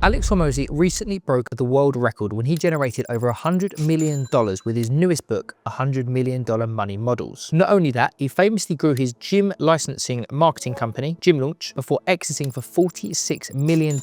Alex Hormozi recently broke the world record when he generated over $100 million with his newest book, $100 Million Money Models. Not only that, he famously grew his gym licensing marketing company, Gym Launch, before exiting for $46 million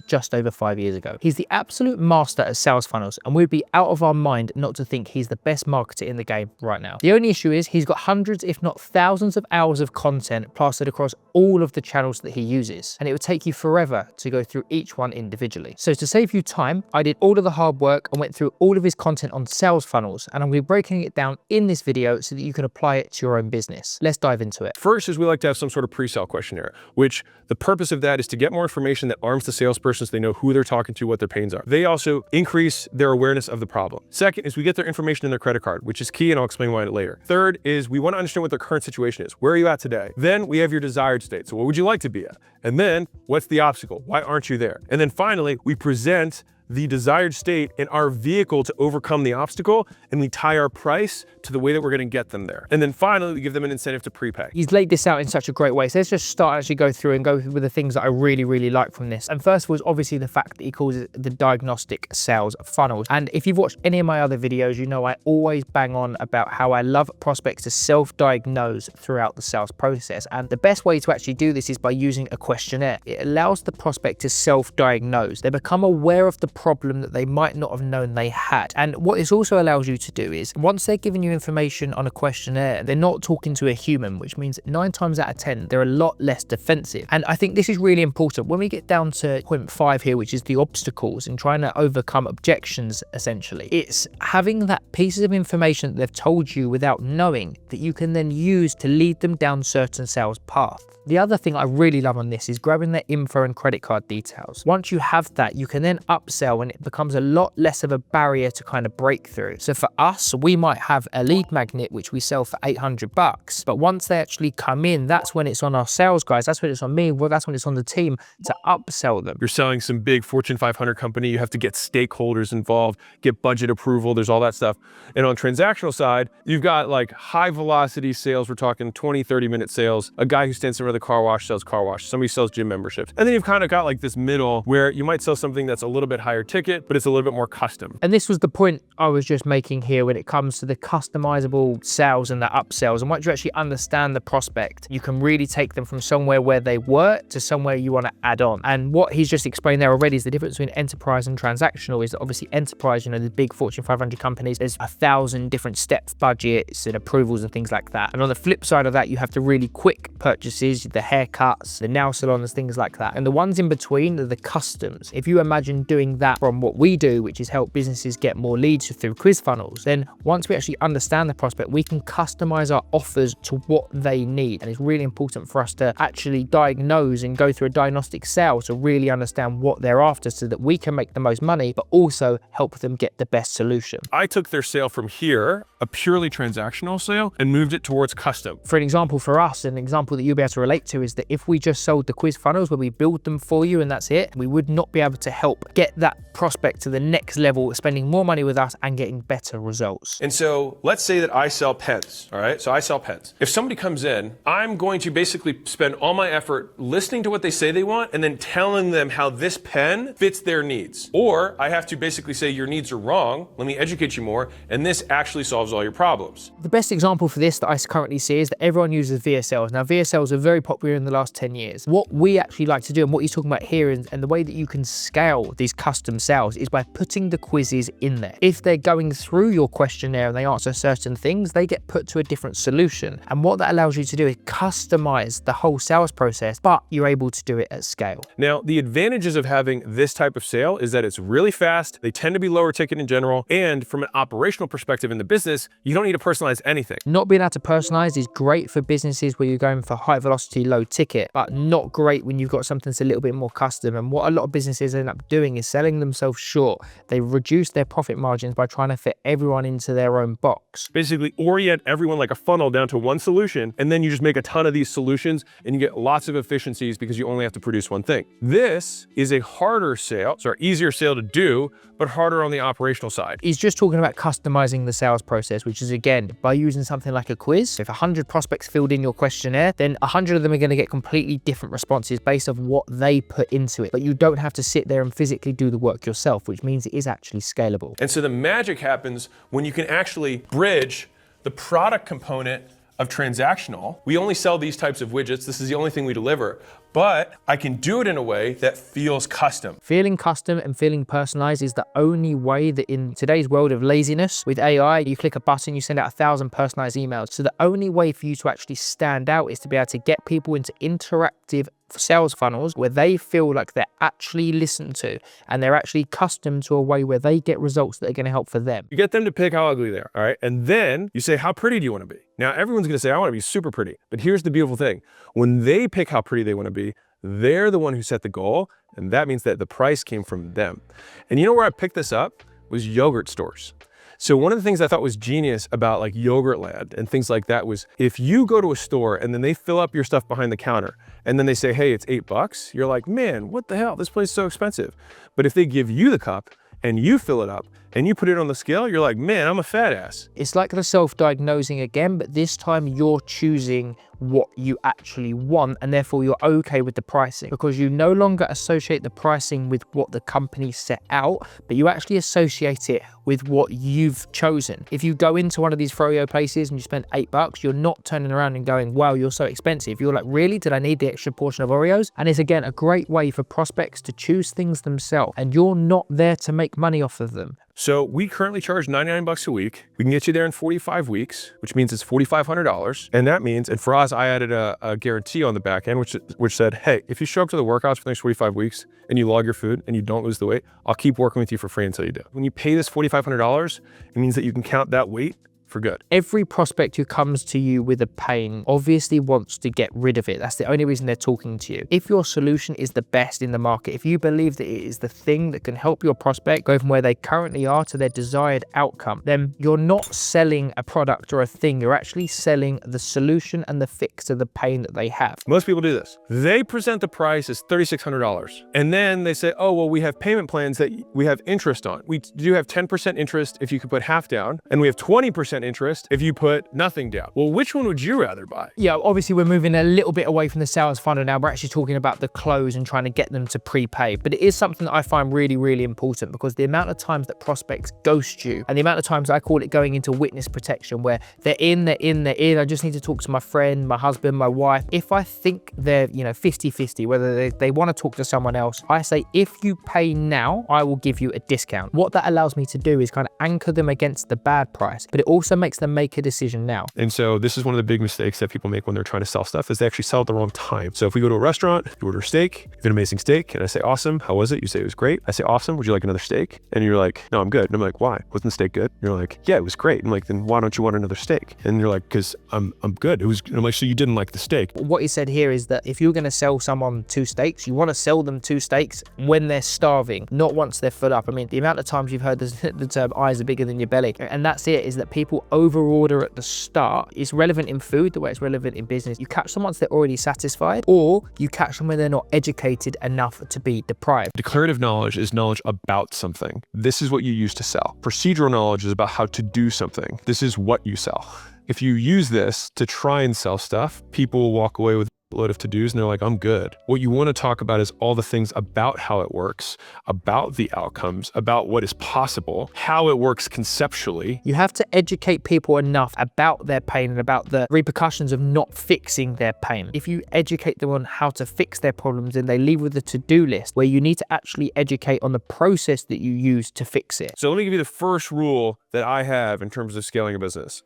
just over 5 years ago. He's the absolute master at sales funnels, and we'd be out of our mind not to think he's the best marketer in the game right now. The only issue is he's got hundreds, if not thousands of hours of content plastered across all of the channels that he uses, and it would take you forever to go through each one individually. So to save you time, I did all of the hard work and went through all of his content on sales funnels, and I'm going to be breaking it down in this video so that you can apply it to your own business. Let's dive into it. First is we like to have some sort of pre-sale questionnaire, which the purpose of that is to get more information that arms the salesperson so they know who they're talking to, what their pains are. They also increase their awareness of the problem. Second is we get their information in their credit card, which is key, and I'll explain why later. Third is we want to understand what their current situation is. Where are you at today? Then we have your desired state. So what would you like to be at? And then what's the obstacle? Why aren't you there? And then finally, we present the desired state and our vehicle to overcome the obstacle, and we tie our price to the way that we're going to get them there. And then finally, we give them an incentive to prepay. He's laid this out in such a great way. So let's just start actually go through with the things that I really like from this. And first was obviously the fact that he calls it the diagnostic sales funnels. And if you've watched any of my other videos, you know I always bang on about how I love prospects to self-diagnose throughout the sales process. And the best way to actually do this is by using a questionnaire. It allows the prospect to self-diagnose. They become aware of the problem that they might not have known they had. And what this also allows you to do is, once they're giving you information on a questionnaire, they're not talking to a human, which means 9 times out of 10, they're a lot less defensive. And I think this is really important. When we get down to point 5 here, which is the obstacles and trying to overcome objections, essentially, it's having that pieces of information that they've told you without knowing that you can then use to lead them down certain sales paths. The other thing I really love on this is grabbing their info and credit card details. Once you have that, you can then upsell, and it becomes a lot less of a barrier to kind of break through. So for us, we might have a lead magnet which we sell for $800, but once they actually come in, that's when it's on our sales guys, that's when it's on me, well, that's when it's on the team to upsell them. You're selling some big Fortune 500 company, you have to get stakeholders involved, get budget approval, there's all that stuff. And on transactional side, you've got like high velocity sales, we're talking 20, 30-minute sales, a guy who stands in front of the car wash sells car wash, somebody sells gym memberships. And then you've kind of got like this middle where you might sell something that's a little bit higher ticket, but it's a little bit more custom. And this was the point I was just making here when it comes to the customizable sales and the upsells. And once you actually understand the prospect, you can really take them from somewhere where they were to somewhere you want to add on. And what he's just explained there already is the difference between enterprise and transactional is that obviously enterprise, you know, the big Fortune 500 companies, there's 1,000 different steps, budgets and approvals and things like that. And on the flip side of that, you have the really quick purchases, the haircuts, the nail salons, things like that. And the ones in between are the customs. If you imagine doing that from what we do, which is help businesses get more leads through quiz funnels, then once we actually understand the prospect, we can customize our offers to what they need. And it's really important for us to actually diagnose and go through a diagnostic sale to really understand what they're after so that we can make the most money, but also help them get the best solution. I took their sale from here, a purely transactional sale, and moved it towards custom. For an example for us, an example that you'll be able to relate to is that if we just sold the quiz funnels where we build them for you and that's it, we would not be able to help get that prospect to the next level, spending more money with us and getting better results. And so let's say that I sell pens, all right? So I sell pens. If somebody comes in, I'm going to basically spend all my effort listening to what they say they want and then telling them how this pen fits their needs. Or I have to basically say your needs are wrong, let me educate you more, and this actually solves all your problems. The best example for this that I currently see is that everyone uses VSLs. Now VSLs are very popular in the last 10 years. What we actually like to do and what he's talking about here and the way that you can scale these custom sales is by putting the quizzes in there. If they're going through your questionnaire and they answer certain things, they get put to a different solution. And what that allows you to do is customize the whole sales process, but you're able to do it at scale. Now, the advantages of having this type of sale is that it's really fast, they tend to be lower ticket in general, and from an operational perspective in the business, you don't need to personalize anything. Not being able to personalize is great for businesses where you're going for high velocity, low ticket, but not great when you've got something that's a little bit more custom. And what a lot of businesses end up doing is selling selling themselves short. They reduce their profit margins by trying to fit everyone into their own box. Basically orient everyone like a funnel down to one solution, and then you just make a ton of these solutions and you get lots of efficiencies because you only have to produce one thing. This is a harder sale, sorry, easier sale to do, but harder on the operational side. He's just talking about customizing the sales process, which is, again, by using something like a quiz. If 100 prospects filled in your questionnaire, then 100 of them are going to get completely different responses based on what they put into it. But you don't have to sit there and physically do the work yourself, which means it is actually scalable. And so the magic happens when you can actually bridge the product component of transactional. We only sell these types of widgets. This is the only thing we deliver, but I can do it in a way that feels custom. Feeling custom and feeling personalized is the only way that in today's world of laziness, with AI, you click a button, you send out 1,000 personalized emails. So the only way for you to actually stand out is to be able to get people into interactive sales funnels where they feel like they're actually listened to and they're actually accustomed to a way where they get results that are going to help for them. You get them to pick how ugly they are, all right? And then you say, how pretty do you want to be? Now, everyone's going to say, I want to be super pretty. But here's the beautiful thing. When they pick how pretty they want to be, they're the one who set the goal. And that means that the price came from them. And you know where I picked this up? Was yogurt stores. So one of the things I thought was genius about like Yogurtland and things like that was if you go to a store and then they fill up your stuff behind the counter and then they say, hey, it's $8, you're like, man, what the hell? This place is so expensive. But if they give you the cup and you fill it up and you put it on the scale, you're like, man, I'm a fat ass. It's like the self-diagnosing again, but this time you're choosing what you actually want and therefore you're okay with the pricing because you no longer associate the pricing with what the company set out, but you actually associate it with what you've chosen. If you go into one of these froyo places and you spend $8, you're not turning around and going, wow, you're so expensive. You're like, really? Did I need the extra portion of Oreos? And it's again a great way for prospects to choose things themselves and you're not there to make money off of them. So we currently charge $99 a week. We can get you there in 45 weeks, which means it's $4,500. And that means, and for us, I added a guarantee on the back end, which said, hey, if you show up to the workouts for the next 45 weeks and you log your food and you don't lose the weight, I'll keep working with you for free until you do. When you pay this $4,500, it means that you can count that weight for good. Every prospect who comes to you with a pain obviously wants to get rid of it. That's the only reason they're talking to you. If your solution is the best in the market, if you believe that it is the thing that can help your prospect go from where they currently are to their desired outcome, then you're not selling a product or a thing. You're actually selling the solution and the fix to the pain that they have. Most people do this. They present the price as $3,600. And then they say, oh, well, we have payment plans that we have interest on. We do have 10% interest if you could put half down, and we have 20% interest if you put nothing down. Well, which one would you rather buy? Yeah, obviously we're moving a little bit away from the sales funnel now. We're actually talking about the close and trying to get them to prepay. But it is something that I find really, really important because the amount of times that prospects ghost you and the amount of times I call it going into witness protection where they're in, I just need to talk to my friend, my husband, my wife. If I think they're, 50-50, whether they want to talk to someone else, I say, if you pay now, I will give you a discount. What that allows me to do is kind of anchor them against the bad price, but it also makes them make a decision now. And so this is one of the big mistakes that people make when they're trying to sell stuff is they actually sell at the wrong time. So if we go to a restaurant, you order steak, you have an amazing steak, and I say, awesome, how was it? You say it was great. I say, awesome, would you like another steak? And you're like, no, I'm good. And I'm like, why? Wasn't the steak good? And you're like, yeah, it was great. And I'm like, then why don't you want another steak? And you're like, because I'm good. And I'm like, so you didn't like the steak. What he said here is that if you're going to sell someone 2 steaks, you want to sell them 2 steaks when they're starving, not once they're full up. I mean, the amount of times you've heard the term eyes are bigger than your belly. And that's it, is that people overorder at the start. It's relevant in food the way it's relevant in business. You catch them once they're already satisfied, or you catch them when they're not educated enough to be deprived. Declarative knowledge is knowledge about something. This is what you use to sell. Procedural knowledge is about how to do something. This is what you sell. If you use this to try and sell stuff, people will walk away with a load of to-dos and they're like, I'm good. What you want to talk about is all the things about how it works, about the outcomes, about what is possible, how it works conceptually. You have to educate people enough about their pain and about the repercussions of not fixing their pain. If you educate them on how to fix their problems, then they leave with a to-do list where you need to actually educate on the process that you use to fix it. So let me give you the first rule that I have in terms of scaling a business.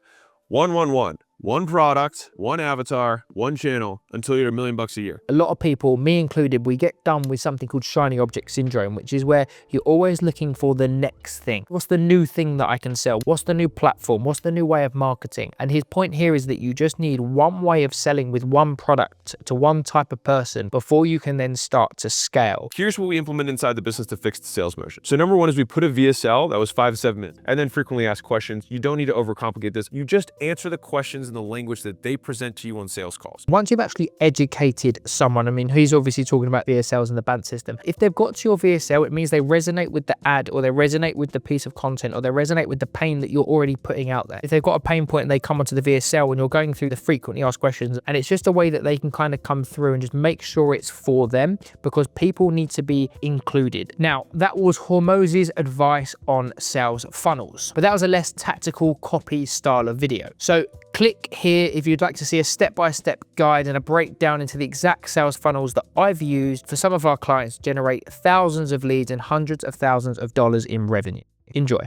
1-1-1. one product, one avatar, one channel until you're $1 million a year. A lot of people, me included, we get done with something called shiny object syndrome, which is where you're always looking for the next thing. What's the new thing that I can sell? What's the new platform? What's the new way of marketing? And his point here is that you just need one way of selling with one product to one type of person before you can then start to scale. Here's what we implement inside the business to fix the sales motion. So number one is we put a VSL that was 5 to 7 minutes, and then frequently asked questions. You don't need to overcomplicate this. You just answer the questions in the language that they present to you on sales calls. Once you've actually educated someone, I mean, he's obviously talking about VSLs and the BANT system. If they've got to your VSL, it means they resonate with the ad, or they resonate with the piece of content, or they resonate with the pain that you're already putting out there. If they've got a pain point and they come onto the VSL and you're going through the frequently asked questions, and it's just a way that they can kind of come through and just make sure it's for them, because people need to be included. Now, that was Hormozi's advice on sales funnels, but that was a less tactical copy style of video. So click here if you'd like to see a step-by-step guide and a breakdown into the exact sales funnels that I've used for some of our clients to generate thousands of leads and hundreds of thousands of dollars in revenue. Enjoy.